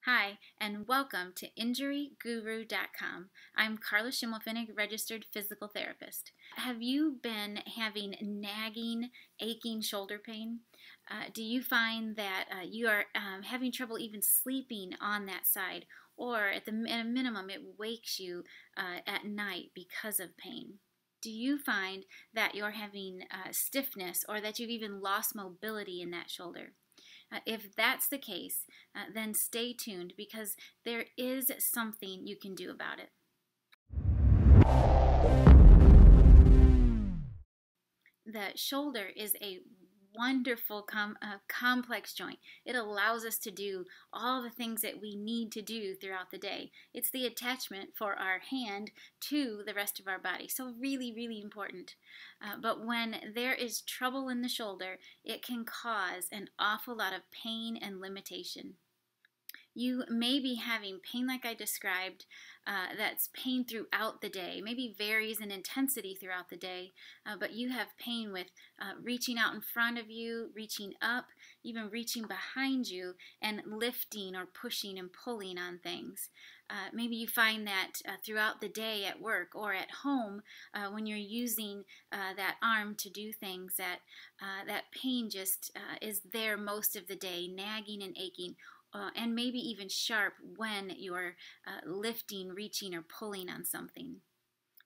Hi, and welcome to InjuryGuru.com. I'm Carla Schimmelfinnig, registered physical therapist. Have you been having nagging, aching shoulder pain? Do you find that you are having trouble even sleeping on that side, or at a minimum, it wakes you at night because of pain? Do you find that you're having stiffness, or that you've even lost mobility in that shoulder? If that's the case, then stay tuned because there is something you can do about it. The shoulder is a wonderful complex joint. It allows us to do all the things that we need to do throughout the day. It's the attachment for our hand to the rest of our body. So really, really important. But when there is trouble in the shoulder, it can cause an awful lot of pain and limitation. You may be having pain like I described, that's pain throughout the day, maybe varies in intensity throughout the day, but you have pain with reaching out in front of you, reaching up, even reaching behind you, and lifting or pushing and pulling on things. Maybe you find that throughout the day at work or at home when you're using that arm to do things, that pain just is there most of the day, nagging and aching. And maybe even sharp when you're lifting, reaching, or pulling on something.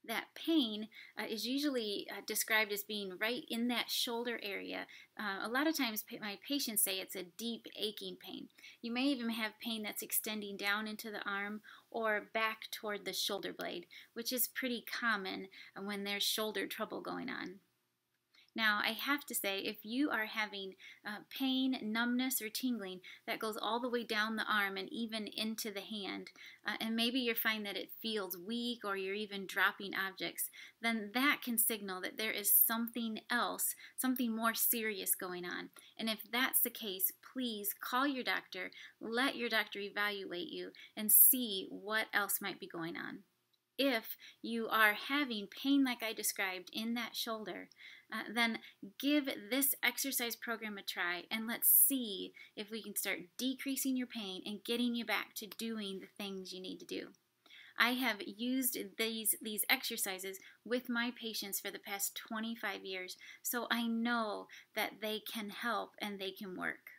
That pain is usually described as being right in that shoulder area. A lot of times my patients say it's a deep aching pain. You may even have pain that's extending down into the arm or back toward the shoulder blade, which is pretty common when there's shoulder trouble going on. Now, I have to say, if you are having pain, numbness, or tingling that goes all the way down the arm and even into the hand, and maybe you're finding that it feels weak or you're even dropping objects, then that can signal that there is something else, something more serious going on. And if that's the case, please call your doctor, let your doctor evaluate you, and see what else might be going on. If you are having pain like I described in that shoulder, then give this exercise program a try and let's see if we can start decreasing your pain and getting you back to doing the things you need to do. I have used these exercises with my patients for the past 25 years, so I know that they can help and they can work.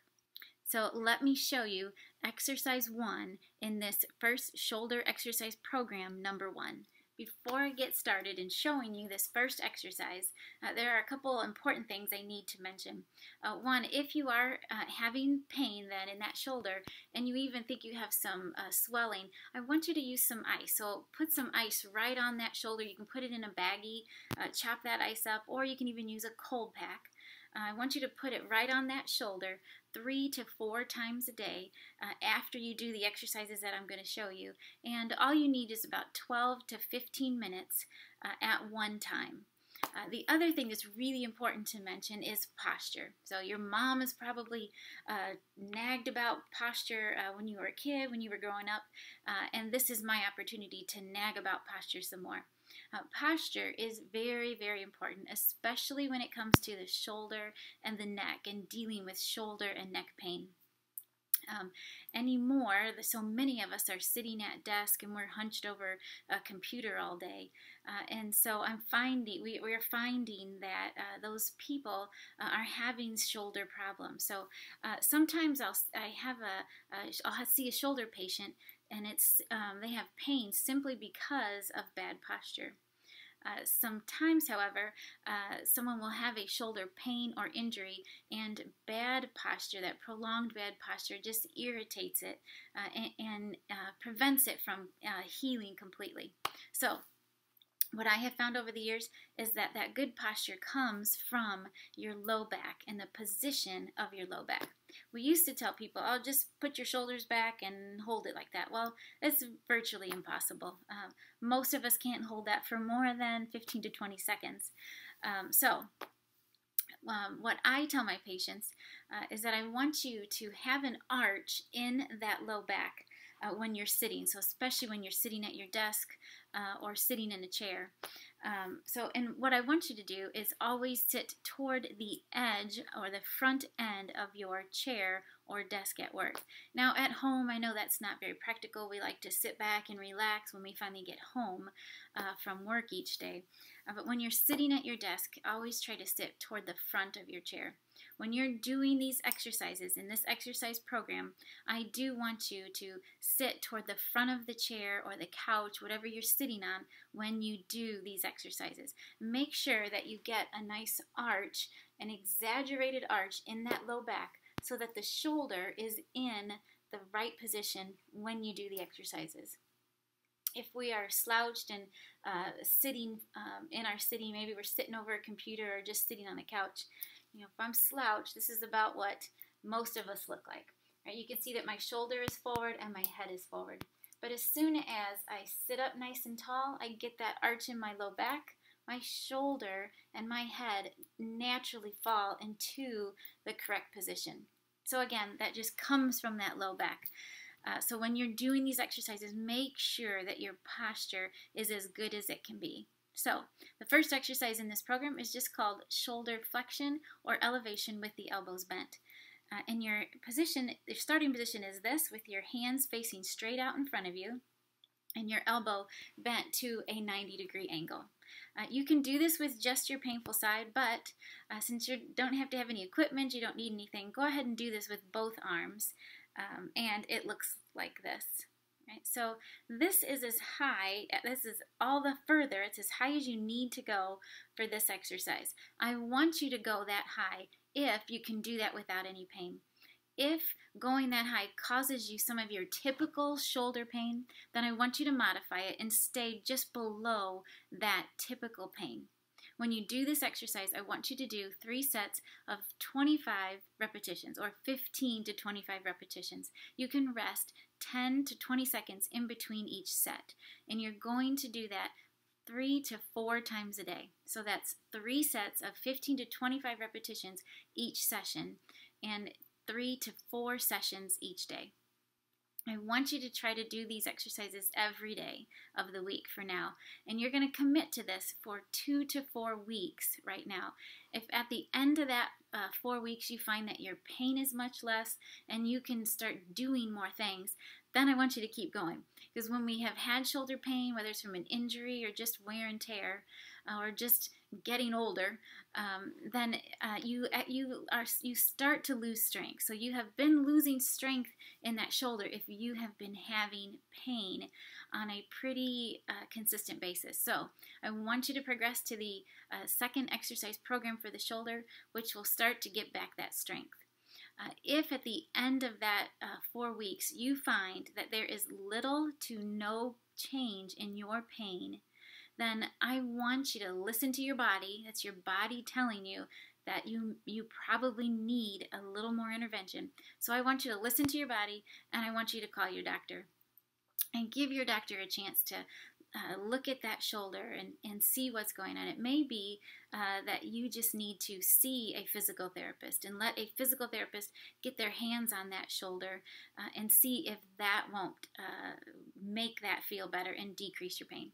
So let me show you exercise 1 in this first shoulder exercise program, number 1. Before I get started in showing you this first exercise, there are a couple important things I need to mention. One, if you are having pain then in that shoulder and you even think you have some swelling, I want you to use some ice. So put some ice right on that shoulder. You can put it in a baggie, chop that ice up, or you can even use a cold pack. I want you to put it right on that shoulder 3 to 4 times a day after you do the exercises that I'm going to show you. And all you need is about 12 to 15 minutes at one time. The other thing that's really important to mention is posture. So your mom has probably nagged about posture when you were a kid, when you were growing up, and this is my opportunity to nag about posture some more. Posture is very, very important, especially when it comes to the shoulder and the neck and dealing with shoulder and neck pain. Anymore, so many of us are sitting at desk and we're hunched over a computer all day, and so we're finding that those people are having shoulder problems. So sometimes I'll see a shoulder patient and they have pain simply because of bad posture. Sometimes, however, someone will have a shoulder pain or injury, and bad posture, that prolonged bad posture, just irritates it and prevents it from healing completely. So what I have found over the years is that good posture comes from your low back and the position of your low back. We used to tell people, oh, just put your shoulders back and hold it like that. Well, it's virtually impossible. Most of us can't hold that for more than 15 to 20 seconds. What I tell my patients is that I want you to have an arch in that low back when you're sitting, so especially when you're sitting at your desk or sitting in a chair. And what I want you to do is always sit toward the edge or the front end of your chair or desk at work. Now, at home, I know that's not very practical. We like to sit back and relax when we finally get home from work each day. But when you're sitting at your desk, always try to sit toward the front of your chair. When you're doing these exercises in this exercise program, I do want you to sit toward the front of the chair or the couch, whatever you're sitting on, when you do these exercises. Make sure that you get a nice arch, an exaggerated arch in that low back, so that the shoulder is in the right position when you do the exercises. If we are slouched and sitting in our sitting, maybe we're sitting over a computer or just sitting on a couch, if I'm slouched, this is about what most of us look like. Right? You can see that my shoulder is forward and my head is forward. But as soon as I sit up nice and tall, I get that arch in my low back, my shoulder and my head naturally fall into the correct position. So again, that just comes from that low back. So when you're doing these exercises, make sure that your posture is as good as it can be. So the first exercise in this program is just called shoulder flexion or elevation with the elbows bent. And your starting position is this, with your hands facing straight out in front of you and your elbow bent to a 90-degree angle. You can do this with just your painful side, but since you don't have to have any equipment, you don't need anything, go ahead and do this with both arms. And it looks like this. Right? So this is as high, this is all the further, it's as high as you need to go for this exercise. I want you to go that high if you can do that without any pain. If going that high causes you some of your typical shoulder pain, then I want you to modify it and stay just below that typical pain. When you do this exercise, I want you to do 3 sets of 25 repetitions or 15 to 25 repetitions. You can rest 10 to 20 seconds in between each set, and you're going to do that 3 to 4 times a day. So that's 3 sets of 15 to 25 repetitions each session and 3 to 4 sessions each day. I want you to try to do these exercises every day of the week for now. And you're going to commit to this for 2 to 4 weeks right now. If at the end of that 4 weeks you find that your pain is much less and you can start doing more things, then I want you to keep going. Because when we have had shoulder pain, whether it's from an injury or just wear and tear or just getting older, then you start to lose strength. So you have been losing strength in that shoulder if you have been having pain on a pretty consistent basis. So I want you to progress to the second exercise program for the shoulder, which will start to get back that strength. If at the end of that 4 weeks you find that there is little to no change in your pain, then I want you to listen to your body. That's your body telling you that you probably need a little more intervention. So I want you to listen to your body, and I want you to call your doctor and give your doctor a chance to look at that shoulder and see what's going on. It may be that you just need to see a physical therapist and let a physical therapist get their hands on that shoulder and see if that won't make that feel better and decrease your pain.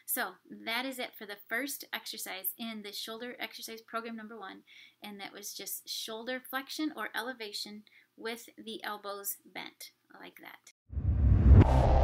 So that is it for the first exercise in the shoulder exercise program number 1, and that was just shoulder flexion or elevation with the elbows bent, like that.